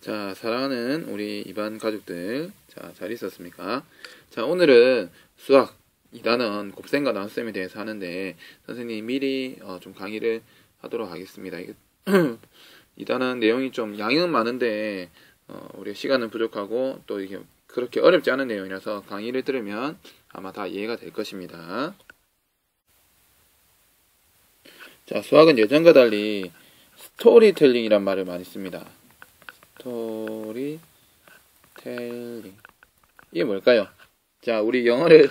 자, 사랑하는 우리 이반 가족들, 자, 잘 있었습니까? 자, 오늘은 수학 2단원 곱셈과 나눗셈에 대해서 하는데, 선생님이 미리 좀 강의를 하도록 하겠습니다. 2단원 내용이 좀 양은 많은데, 우리가 시간은 부족하고, 또 이게 그렇게 어렵지 않은 내용이라서 강의를 들으면 아마 다 이해가 될 것입니다. 자, 수학은 예전과 달리 스토리텔링이란 말을 많이 씁니다. 스토리텔링. 이게 뭘까요? 자, 우리 영어를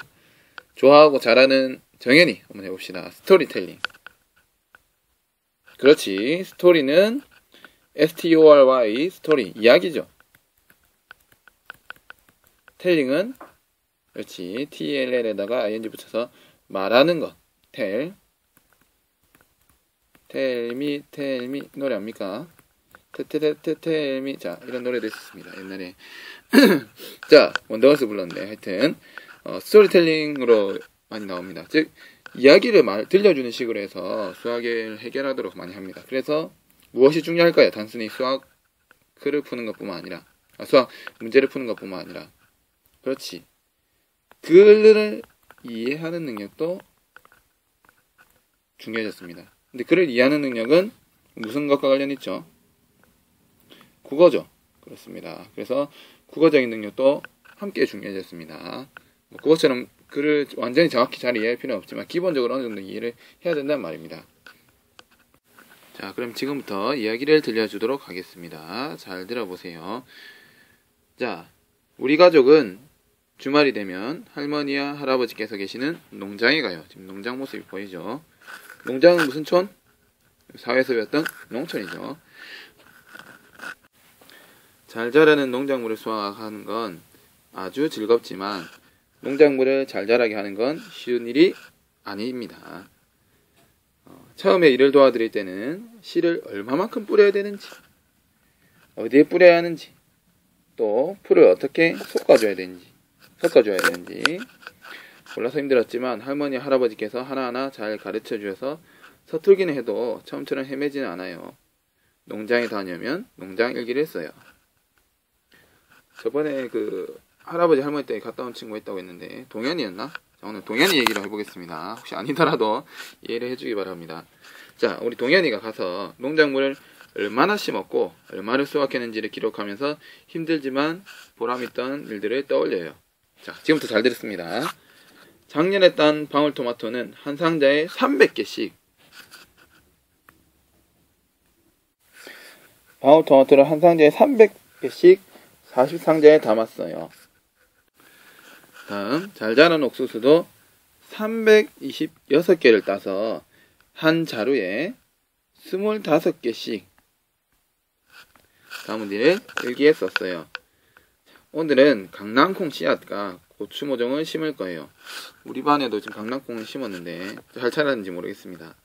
좋아하고 잘하는 정연이 한번 해봅시다. 스토리텔링. 그렇지. 스토리는 S-T-O-R-Y, 스토리, 이야기죠. 텔링은 그렇지. T-E-L-L에다가 ing 붙여서 말하는 것. 텔. 텔미 노래 압니까? 텔미. 자, 이런 노래도 있었습니다. 옛날에. 자, 원더걸스 불렀는데 하여튼 스토리텔링으로 많이 나옵니다. 즉 이야기를 들려주는 식으로 해서 수학을 해결하도록 많이 합니다. 그래서 무엇이 중요할까요? 단순히 수학을 푸는 것뿐만 아니라 수학 문제를 푸는 것뿐만 아니라 그렇지. 글을 이해하는 능력도 중요해졌습니다. 근데 글을 이해하는 능력은 무슨 것과 관련 있죠? 국어죠. 그렇습니다. 그래서 국어적인 능력도 함께 중요해졌습니다. 국어처럼 글을 완전히 정확히 잘 이해할 필요는 없지만 기본적으로 어느 정도 이해를 해야 된다는 말입니다. 자, 그럼 지금부터 이야기를 들려주도록 하겠습니다. 잘 들어보세요. 자, 우리 가족은 주말이 되면 할머니와 할아버지께서 계시는 농장에 가요. 지금 농장 모습이 보이죠? 농장은 무슨 촌? 사회에서 배웠던 농촌이죠. 잘 자라는 농작물을 수확하는 건 아주 즐겁지만 농작물을 잘 자라게 하는 건 쉬운 일이 아닙니다. 처음에 일을 도와드릴 때는 씨를 얼마만큼 뿌려야 되는지, 어디에 뿌려야 하는지, 또 풀을 어떻게 섞어줘야 되는지 몰라서 힘들었지만 할머니, 할아버지께서 하나하나 잘 가르쳐 주셔서 서툴기는 해도 처음처럼 헤매지는 않아요. 농장에 다녀오면 농장 일기를 써요. 저번에 할아버지 할머니 때 갔다 온 친구가 있다고 했는데 동현이었나? 자, 오늘 동현이 얘기를 해보겠습니다. 혹시 아니더라도 이해를 해주기 바랍니다. 자, 우리 동현이가 가서 농작물을 얼마나 심었고 얼마를 수확했는지를 기록하면서 힘들지만 보람있던 일들을 떠올려요. 자, 지금부터 잘 들었습니다. 작년에 딴 방울토마토는 한 상자에 300개씩 방울토마토를 한 상자에 300개씩 40상자에 담았어요. 다음, 잘 자란 옥수수도 326개를 따서 한 자루에 25개씩 담은 뒤를 일기에 썼어요. 오늘은 강낭콩 씨앗과 고추 모종을 심을 거예요. 우리 반에도 지금 강낭콩을 심었는데 잘 자랐는지 모르겠습니다.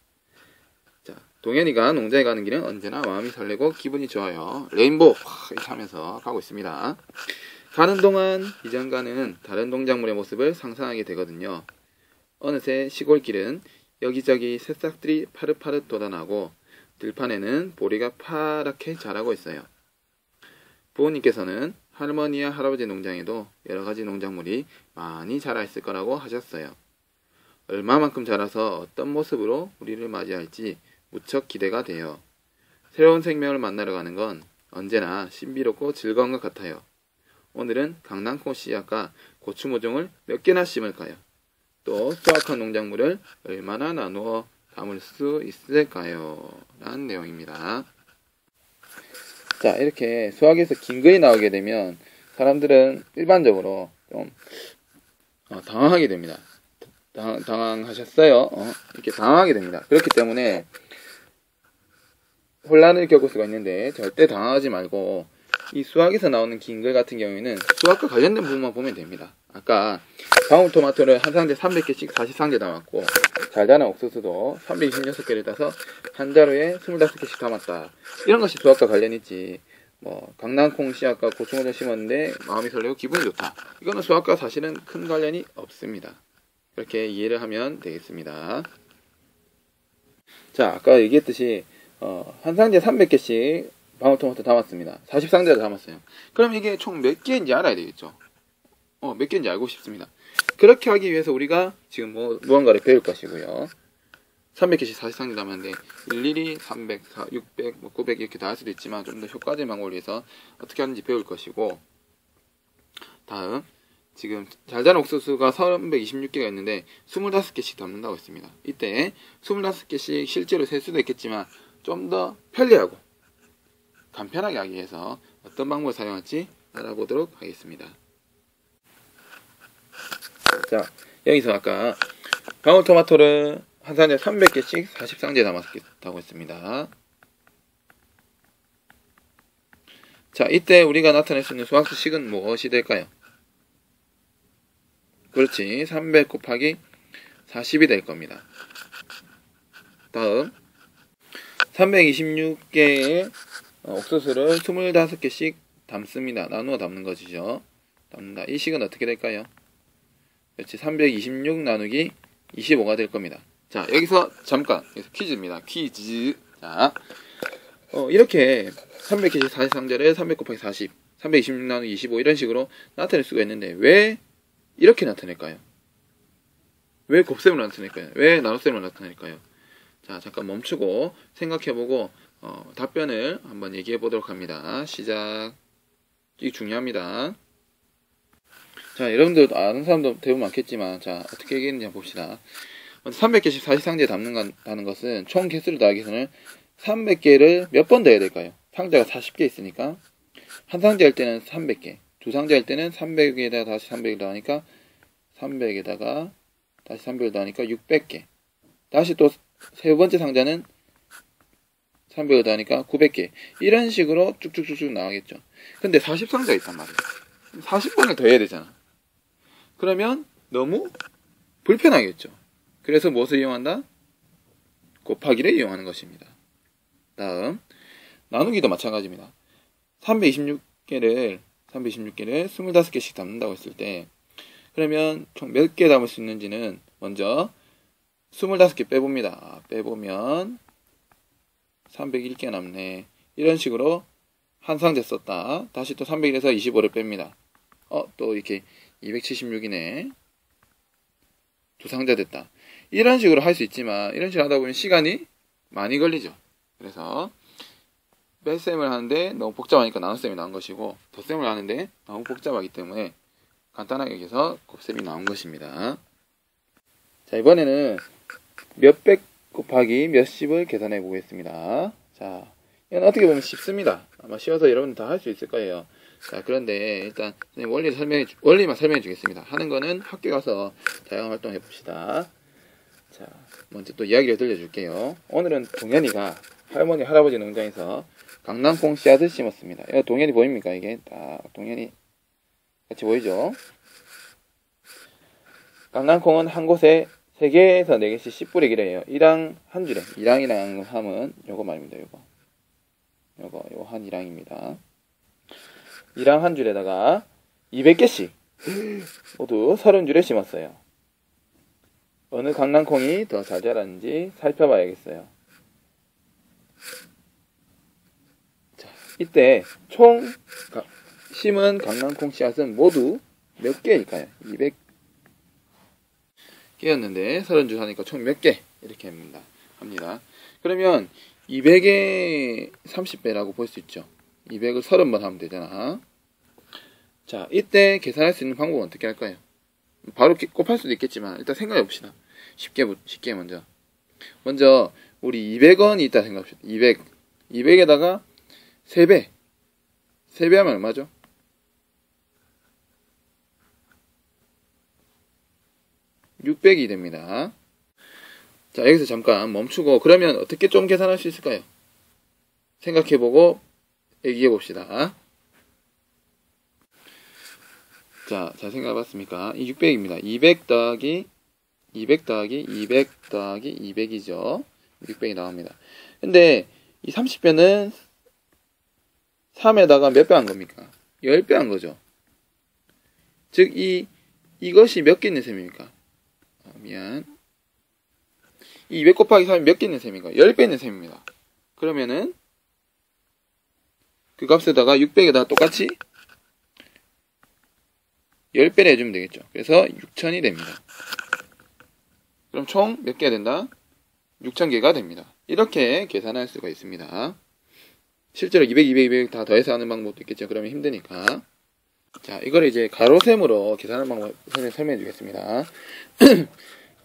자, 동현이가 농장에 가는 길은 언제나 마음이 설레고 기분이 좋아요. 레인보우 이렇게 하면서 가고 있습니다. 가는 동안 이전과는 다른 농작물의 모습을 상상하게 되거든요. 어느새 시골길은 여기저기 새싹들이 파릇파릇 돋아나고 들판에는 보리가 파랗게 자라고 있어요. 부모님께서는 할머니와 할아버지 농장에도 여러가지 농작물이 많이 자라 있을 거라고 하셨어요. 얼마만큼 자라서 어떤 모습으로 우리를 맞이할지 무척 기대가 돼요. 새로운 생명을 만나러 가는 건 언제나 신비롭고 즐거운 것 같아요. 오늘은 강낭콩 씨앗과 고추 모종을 몇 개나 심을까요? 또 수확한 농작물을 얼마나 나누어 담을 수 있을까요? 라는 내용입니다. 자, 이렇게 수학에서 긴 글이 나오게 되면 사람들은 일반적으로 좀 당황하게 됩니다. 당황하셨어요? 이렇게 당황하게 됩니다. 그렇기 때문에 혼란을 겪을 수가 있는데 절대 당황하지 말고 이 수학에서 나오는 긴 글 같은 경우에는 수학과 관련된 부분만 보면 됩니다. 아까 방울토마토를 한 상자에 300개씩 40상자 담았고 잘 자란 옥수수도 326개를 따서 한 자루에 25개씩 담았다. 이런 것이 수학과 관련 있지. 강낭콩 씨앗과 고추모종 심었는데 마음이 설레고 기분이 좋다. 이거는 수학과 사실은 큰 관련이 없습니다. 그렇게 이해를 하면 되겠습니다. 자, 아까 얘기했듯이 한 상자에 300개씩 방울토마토 담았습니다. 40상자를 담았어요. 그럼 이게 총 몇 개인지 알아야 되겠죠. 몇 개인지 알고 싶습니다. 그렇게 하기 위해서 우리가 지금 무언가를 배울 것이고요. 300개씩 40상자 담았는데 일일이 300, 600, 900 이렇게 다 할 수도 있지만 좀 더 효과적인 방법을 위해서 어떻게 하는지 배울 것이고, 다음 지금 잘 자란 옥수수가 326개가 있는데 25개씩 담는다고 했습니다. 이때 25개씩 실제로 셀 수도 있겠지만 좀 더 편리하고 간편하게 하기 위해서 어떤 방법을 사용할지 알아보도록 하겠습니다. 자, 여기서 아까 방울토마토를 한 상자에 300개씩 40상자에 담았다고 했습니다. 자, 이때 우리가 나타낼 수 있는 수학식은 무엇이 될까요? 그렇지, 300 곱하기 40이 될 겁니다. 다음 326개의 옥수수를 25개씩 담습니다. 나누어 담는 것이죠. 담는다. 이 식은 어떻게 될까요? 그렇지, 326 나누기 25가 될 겁니다. 자, 여기서 잠깐 퀴즈입니다. 퀴즈. 자, 이렇게 300개씩 40상자를 300 곱하기 40, 326 나누기 25 이런 식으로 나타낼 수가 있는데 왜 이렇게 나타낼까요? 왜 곱셈으로 나타낼까요? 왜 나눗셈으로 나타낼까요? 자, 잠깐 멈추고 생각해보고 답변을 한번 얘기해 보도록 합니다. 시작. 이게 중요합니다. 자, 여러분들 아는 사람도 대부분 많겠지만, 자, 어떻게 얘기했는지 한번 봅시다. 300개씩 40상자에 담는다는 것은 총 개수를 더하기 위해서는 300개를 몇 번 더해야 될까요? 상자가 40개 있으니까 한 상자 할 때는 300개, 두 상자 할 때는 300에다가 다시 300을 더하니까 300에다가 다시 300을 더하니까 600개, 다시 또 세 번째 상자는 300을 더하니까 900개, 이런 식으로 쭉쭉쭉쭉 나가겠죠. 근데 40상자가 있단 말이에요. 40번을 더 해야 되잖아. 그러면 너무 불편하겠죠. 그래서 무엇을 이용한다? 곱하기를 이용하는 것입니다. 다음 나누기도 마찬가지입니다. 326개를 25개씩 담는다고 했을 때, 그러면 총 몇 개 담을 수 있는지는 먼저 25개 빼봅니다. 빼보면 301개 남네. 이런 식으로 한 상자 썼다. 다시 또 301에서 25를 뺍니다. 또 이렇게 276이네. 두 상자 됐다. 이런 식으로 할 수 있지만, 이런 식으로 하다 보면 시간이 많이 걸리죠. 그래서 뺄셈을 하는데 너무 복잡하니까 나눗셈이 나온 것이고, 덧셈을 하는데 너무 복잡하기 때문에 간단하게 여기서 곱셈이 나온 것입니다. 자, 이번에는 몇백 곱하기 몇십을 계산해 보겠습니다. 자, 이건 어떻게 보면 쉽습니다. 아마 쉬워서 여러분 다 할 수 있을 거예요. 자, 그런데 일단 원리만 설명해 주겠습니다. 하는 거는 학교 가서 다양한 활동 해봅시다. 자, 먼저 또 이야기를 들려줄게요. 오늘은 동현이가 할머니 할아버지 농장에서 강낭콩 씨앗을 심었습니다. 이거 동현이 보입니까? 이게 딱 동현이 같이 보이죠? 강낭콩은 한 곳에 3개에서 4개씩 10뿌리기를 해요. 1랑 한 줄에, 1랑이랑 하면 요거 말입니다. 요거 한 1랑입니다. 1랑 한 줄에다가 200개씩 모두 30줄에 심었어요. 어느 강낭콩이 더 잘 자랐는지 살펴봐야겠어요. 자, 이때 총 심은 강낭콩 씨앗은 모두 몇 개일까요? 200개였는데 30줄 하니까 총 몇 개? 이렇게 합니다. 그러면 200의 30배라고 볼 수 있죠. 200을 30번 하면 되잖아. 자, 이때 계산할 수 있는 방법은 어떻게 할까요? 바로 곱할 수도 있겠지만 일단 생각해 봅시다. 쉽게 먼저 우리 200원이 있다 생각합시다. 200에다가 3배 하면 얼마죠? 600이 됩니다. 자, 여기서 잠깐 멈추고, 그러면 어떻게 좀 계산할 수 있을까요? 생각해보고 얘기해 봅시다. 자, 잘 생각해봤습니까? 이 600입니다. 200 더하기 200 더하기 200이죠. 600이 나옵니다. 근데 이 30배는 3에다가 몇 배 한 겁니까? 10배 한 거죠. 즉, 이것이 몇 개 있는 셈입니까? 이 200 곱하기 3이 몇 개 있는 셈인가? 10배 있는 셈입니다. 그러면은 그 값에다가 600에다가 똑같이 10배를 해주면 되겠죠. 그래서 6000이 됩니다. 그럼 총 몇 개가 된다? 6000개가 됩니다. 이렇게 계산할 수가 있습니다. 실제로 200, 200, 200 다 더해서 하는 방법도 있겠죠. 그러면 힘드니까. 자, 이걸 이제 가로셈으로 계산하는 방법 설명해 주겠습니다.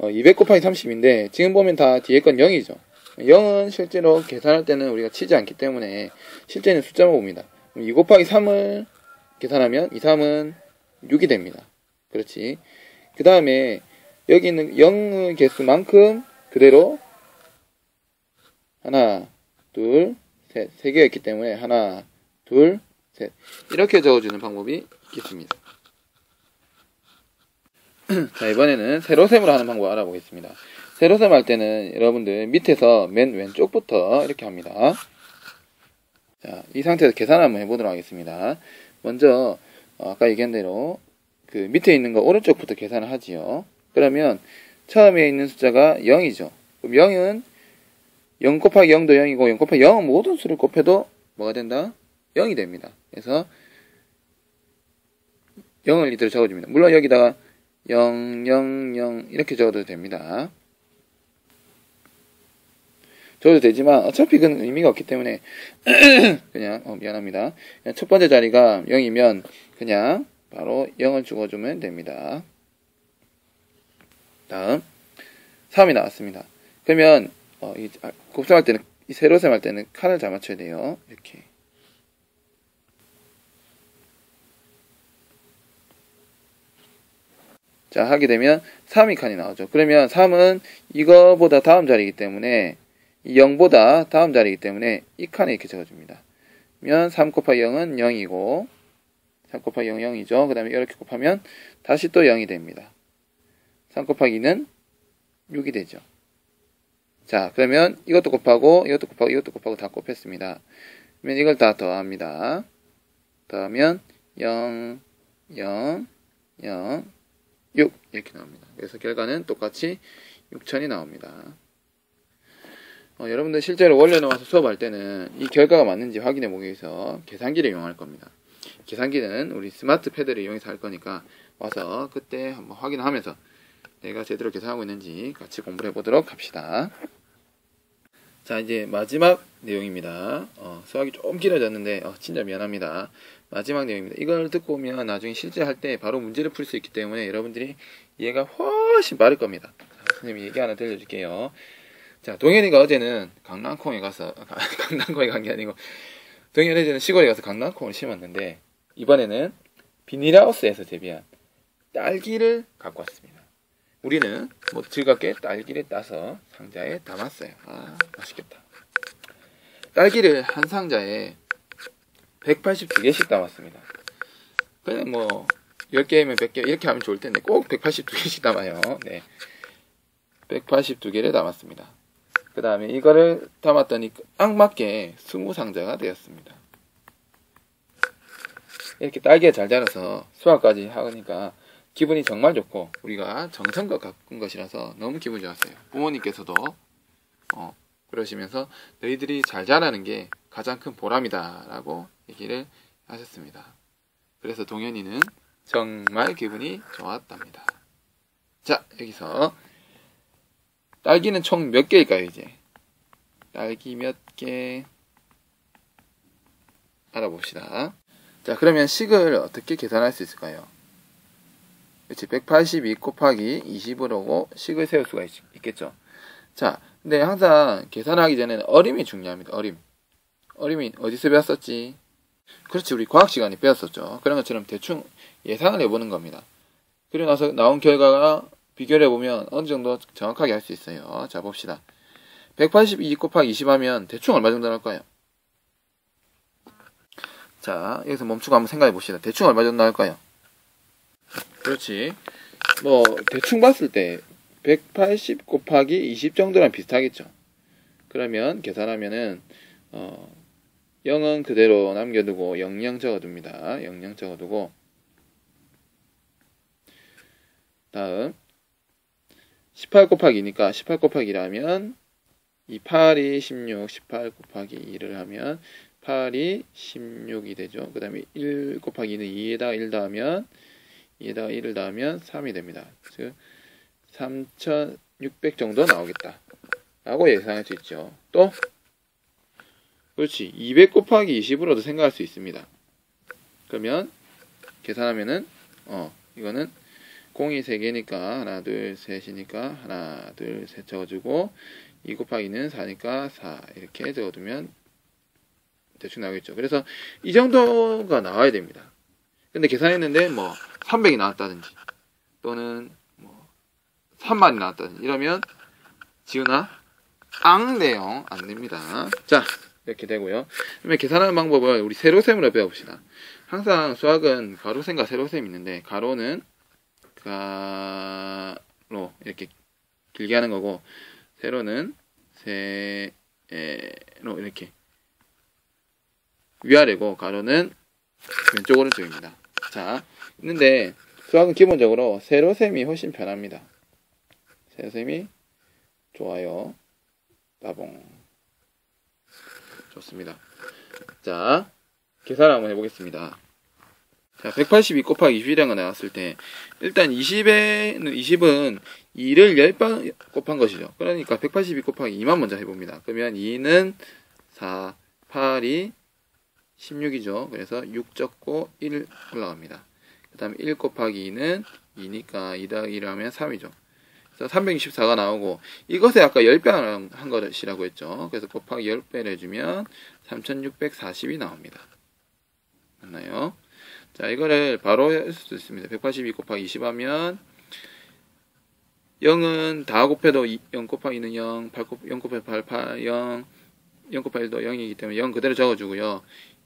200 곱하기 30인데 지금 보면 다 뒤에 건 0이죠. 0은 실제로 계산할 때는 우리가 치지 않기 때문에 실제는 숫자만 봅니다. 2 곱하기 3을 계산하면 2, 3은 6이 됩니다. 그렇지. 그 다음에 여기 있는 0의 개수만큼 그대로 하나, 둘, 셋, 3개가 있기 때문에 하나, 둘, 셋 이렇게 적어주는 방법이 있겠습니다. 자, 이번에는 세로셈으로 하는 방법 알아보겠습니다. 세로셈 할 때는 여러분들 밑에서 맨 왼쪽부터 이렇게 합니다. 자, 이 상태에서 계산 한번 해보도록 하겠습니다. 먼저 아까 얘기한 대로 그 밑에 있는 거 오른쪽부터 계산을 하지요. 그러면 처음에 있는 숫자가 0이죠. 그럼 0은 0 곱하기 0도 0이고 0 곱하기 0은 모든 수를 곱해도 뭐가 된다? 0이 됩니다. 그래서 0을 이대로 적어줍니다. 물론 여기다가 0, 0, 0 이렇게 적어도 됩니다. 적어도 되지만 어차피 그건 의미가 없기 때문에 그냥 미안합니다. 그냥 첫 번째 자리가 0이면 그냥 바로 0을 적어주면 됩니다. 다음 3이 나왔습니다. 그러면 곱셈할 때는 이 세로셈 할 때는 칸을 잘 맞춰야 돼요. 이렇게. 자, 하게 되면 3이 칸이 나오죠. 그러면 3은 이거보다 다음 자리이기 때문에 이 0보다 다음 자리이기 때문에 이 칸에 이렇게 적어줍니다. 그러면 3 곱하기 0은 0이고 3 곱하기 0, 0이죠. 그 다음에 이렇게 곱하면 다시 또 0이 됩니다. 3 곱하기 2는 6이 되죠. 자, 그러면 이것도 곱하고 이것도 곱하고 이것도 곱하고 다 곱했습니다. 그러면 이걸 다 더합니다. 더하면 0, 0, 0, 6 이렇게 나옵니다. 그래서 결과는 똑같이 6000이 나옵니다. 여러분들 실제로 원래 나와서 수업할 때는 이 결과가 맞는지 확인해 보기 위해서 계산기를 이용할 겁니다. 계산기는 우리 스마트 패드를 이용해서 할 거니까 와서 그때 한번 확인하면서 내가 제대로 계산하고 있는지 같이 공부를 해보도록 합시다. 자, 이제 마지막 내용입니다. 수학이 좀 길어졌는데 진짜 미안합니다. 마지막 내용입니다. 이걸 듣고 오면 나중에 실제 할 때 바로 문제를 풀 수 있기 때문에 여러분들이 이해가 훨씬 빠를 겁니다. 선생님이 얘기 하나 들려줄게요. 자, 동현이가 어제는 강낭콩에 가서 강낭콩에 간 게 아니고 동현이 어제는 시골에 가서 강낭콩을 심었는데 이번에는 비닐하우스에서 재배한 딸기를 갖고 왔습니다. 우리는 즐겁게 딸기를 따서 상자에 담았어요. 맛있겠다. 딸기를 한 상자에 182개씩 담았습니다. 그냥 10개면 100개 이렇게 하면 좋을 텐데 꼭 182개씩 담아요. 네. 182개를 담았습니다. 그 다음에 이거를 담았더니 딱 맞게 20상자가 되었습니다. 이렇게 딸기가 잘 자라서 수확까지 하니까 기분이 정말 좋고 우리가 정성껏 가꾼 것이라서 너무 기분이 좋았어요. 부모님께서도 그러시면서 너희들이 잘 자라는 게 가장 큰 보람이다 라고 얘기를 하셨습니다. 그래서 동현이는 정말 기분이 좋았답니다. 자, 여기서 딸기는 총 몇 개일까요? 이제 딸기 몇 개 알아봅시다. 자, 그러면 식을 어떻게 계산할 수 있을까요? 그렇지, 182 곱하기 20으로 식을 세울 수가 있겠죠. 자, 근데 항상 계산하기 전에는 어림이 중요합니다. 어림이 어디서 배웠었지? 그렇지, 우리 과학 시간에 배웠었죠. 그런 것처럼 대충 예상을 해보는 겁니다. 그리고 나서 나온 결과가 비교를 해보면 어느 정도 정확하게 할 수 있어요. 자, 봅시다. 182 곱하기 20 하면 대충 얼마 정도 나올까요? 자, 여기서 멈추고 한번 생각해 봅시다. 대충 얼마 정도 나올까요? 그렇지. 대충 봤을 때 180 곱하기 20 정도랑 비슷하겠죠. 그러면 계산하면은 0은 그대로 남겨두고 00 적어둡니다. 00 적어두고 다음 18 곱하기니까 18 곱하기 2라면 8이 16, 18 곱하기 2를 하면 8이 16이 되죠. 그 다음에 1 곱하기 2는 2에다가 1 더하면 2에다가 1을 더하면 3이 됩니다. 즉 3600 정도 나오겠다 라고 예상할 수 있죠. 또 그렇지, 200 곱하기 20으로도 생각할 수 있습니다. 그러면 계산하면은 이거는 공이 3개니까 하나 둘 셋이니까 하나 둘 셋 적어주고 2 곱하기 2는 4니까 4 이렇게 적어두면 대충 나오겠죠. 그래서 이 정도가 나와야 됩니다. 근데 계산했는데 뭐 300이 나왔다든지 또는 뭐 3만이 나왔다든지 이러면 지우나 앙대요, 안 됩니다. 자, 이렇게 되고요. 그러면 계산하는 방법을 우리 세로셈으로 배워봅시다. 항상 수학은 가로셈과 세로셈이 있는데 가로는 가로 이렇게 길게 하는 거고 세로는 세로 이렇게 위아래고 가로는 왼쪽 오른쪽입니다. 자, 있는데 수학은 기본적으로 세로셈이 훨씬 편합니다. 세로셈이 좋아요. 따봉. 좋습니다. 자, 계산 한번 해보겠습니다. 자, 182 곱하기 20이라는 거 나왔을 때 일단 20은 2를 10번 곱한 것이죠. 그러니까 182 곱하기 2만 먼저 해봅니다. 그러면 2는 4, 8이 16이죠. 그래서 6 적고 1 올라갑니다. 그 다음에 1 곱하기 2는 2니까 2 더하기 1 하면 3이죠. 그래서 364가 나오고 이것에 아까 10배 한 것이라고 했죠. 그래서 곱하기 10배를 해주면 3640이 나옵니다. 맞나요? 자, 이거를 바로 할 수도 있습니다. 182 곱하기 20 하면 0은 다 곱해도 0 곱하기 2는 0, 0 곱하기 8, 0, 0 곱하기 1도 0이기 때문에 0 그대로 적어주고요.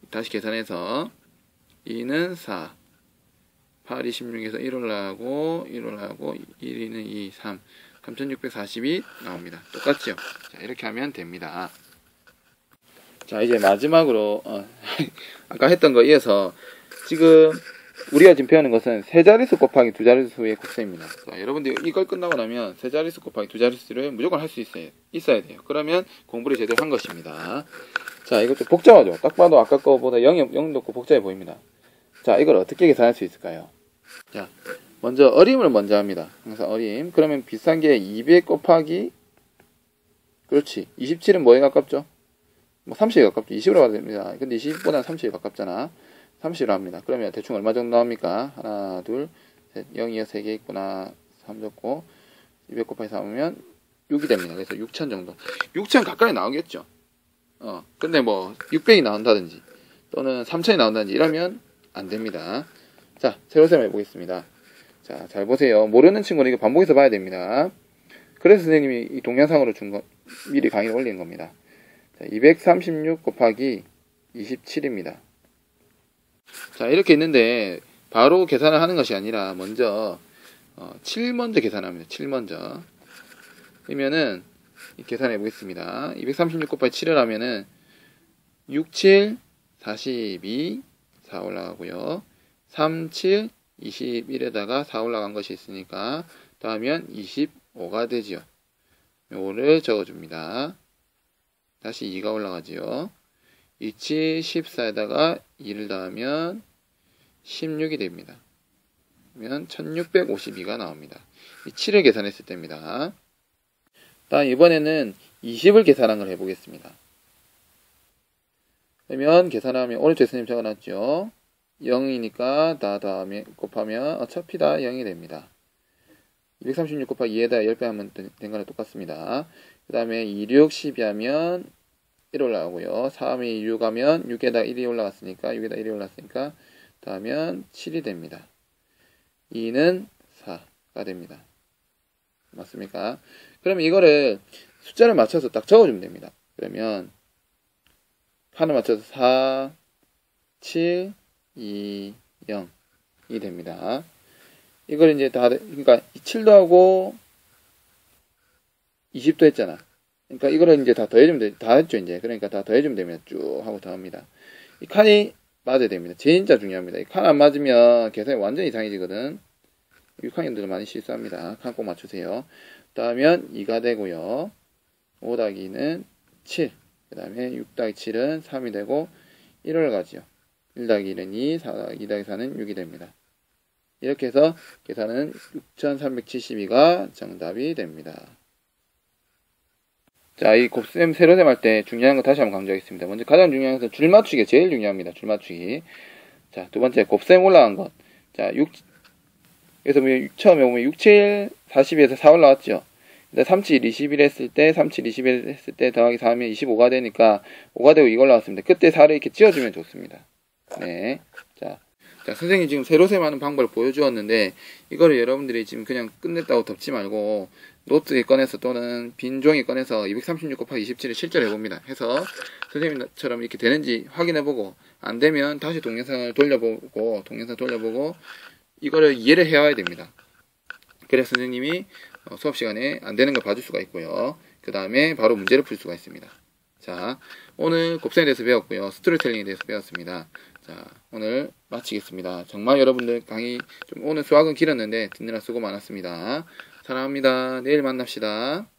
다시 계산해서 2는 4, 8이 16에서 1 올라가고 1 올라가고 1은 2, 3, 3640이 나옵니다. 똑같죠? 자, 이렇게 하면 됩니다. 자, 이제 마지막으로 아까 했던 거 이어서 지금 우리가 지금 배우는 것은 세 자릿수 곱하기 두 자릿수의 곱셈입니다. 자, 여러분들 이걸 끝나고 나면 세 자릿수 곱하기 두 자릿수를 무조건 할 수 있어야 돼요. 그러면 공부를 제대로 한 것입니다. 자, 이것도 복잡하죠. 딱 봐도 아까 거보다 0도 없고 복잡해 보입니다. 자, 이걸 어떻게 계산할 수 있을까요? 자, 먼저 어림을 먼저 합니다. 항상 어림. 그러면 비슷한 게 200 곱하기 그렇지. 27은 뭐에 가깝죠? 뭐 30에 가깝죠. 20으로 가야 됩니다. 근데 20보다는 30에 가깝잖아. 30으로 합니다. 그러면 대충 얼마 정도 나옵니까? 하나, 둘, 셋, 0이요 3개 있구나. 3 적고 200 곱하기 3하면 6이 됩니다. 그래서 6,000 정도. 6,000 가까이 나오겠죠. 근데 뭐 600이 나온다든지 또는 3,000이 나온다든지 이러면 안 됩니다. 자, 세로셈 해보겠습니다. 자, 잘 보세요. 모르는 친구는 이거 반복해서 봐야 됩니다. 그래서 선생님이 이 동영상으로 준 거, 미리 강의를 올린 겁니다. 자, 236 곱하기 27입니다. 자, 이렇게 있는데 바로 계산을 하는 것이 아니라 먼저 7 먼저 계산합니다. 7 먼저. 그러면은 계산해 보겠습니다. 236 곱하기 7을 하면은 6, 7, 42, 4 올라가고요. 3, 7, 21에다가 4 올라간 것이 있으니까 더하면 25가 되지요. 요거를 적어줍니다. 다시 2가 올라가지요. 2, 7, 14에다가 2를 더하면 16이 됩니다. 그러면 1652가 나옵니다. 이 7을 계산했을 때입니다. 다음 이번에는 20을 계산한 걸 해보겠습니다. 그러면 계산하면 오른쪽에 선생님 적어놨죠. 0이니까 다 더하면 곱하면 어차피 다 0이 됩니다. 236 곱하기 2에다 10배 하면 된 거랑 똑같습니다. 그 다음에 2, 6, 12 하면 1 올라가고요. 3이 6 하면 6에다 1이 올라갔으니까 6에다 1이 올라갔으니까 더하면 7이 됩니다. 2는 4가 됩니다. 맞습니까? 그러면 이거를 숫자를 맞춰서 딱 적어주면 됩니다. 그러면 판을 맞춰서 4, 7, 2, 0이 됩니다. 이걸 이제 그러니까 7도 하고 20도 했잖아. 그러니까 이거를 이제 다 더해주면 돼. 다 했죠, 이제. 그러니까 다 더해주면 됩니다. 쭉 하고 더합니다. 이 칸이 맞아야 됩니다. 진짜 중요합니다. 이 칸 안 맞으면 계산이 완전 이상해지거든. 6학년들은 많이 실수합니다. 칸 꼭 맞추세요. 더하면 2가 되고요. 5 더하기 2는 7. 그 다음에 6 더하기 7은 3이 되고 1월 가지요. 1 더하기 1은 2, 4 더하기 2 더하기 4는 6이 됩니다. 이렇게 해서 계산은 6372가 정답이 됩니다. 자, 이 곱셈, 세로셈 할 때 중요한 거 다시 한번 강조하겠습니다. 먼저 가장 중요한 것은 줄 맞추기가 제일 중요합니다. 줄 맞추기. 자, 두 번째 곱셈 올라간 것. 자, 그래서 처음에 보면 6, 7, 42에서 4 올라왔죠. 3, 7, 21 했을 때, 3, 7, 21 했을 때 더하기 4 하면 25가 되니까 5가 되고 이걸 나왔습니다. 그때 4를 이렇게 지어주면 좋습니다. 네. 자, 선생님이 지금 세로셈 하는 방법을 보여주었는데, 이거를 여러분들이 지금 그냥 끝냈다고 덮지 말고, 노트에 꺼내서 또는 빈 종이 꺼내서 236 곱하기 27을 실제로 해봅니다. 해서 선생님처럼 이렇게 되는지 확인해보고, 안 되면 다시 동영상을 돌려보고, 이거를 이해를 해와야 됩니다. 그래서 선생님이 수업 시간에 안 되는 걸 봐줄 수가 있고요. 그 다음에 바로 문제를 풀 수가 있습니다. 자, 오늘 곱셈에 대해서 배웠고요. 스토리텔링에 대해서 배웠습니다. 자, 오늘 마치겠습니다. 정말 여러분들 강의 오늘 수학은 길었는데 듣느라 수고 많았습니다. 사랑합니다. 내일 만납시다.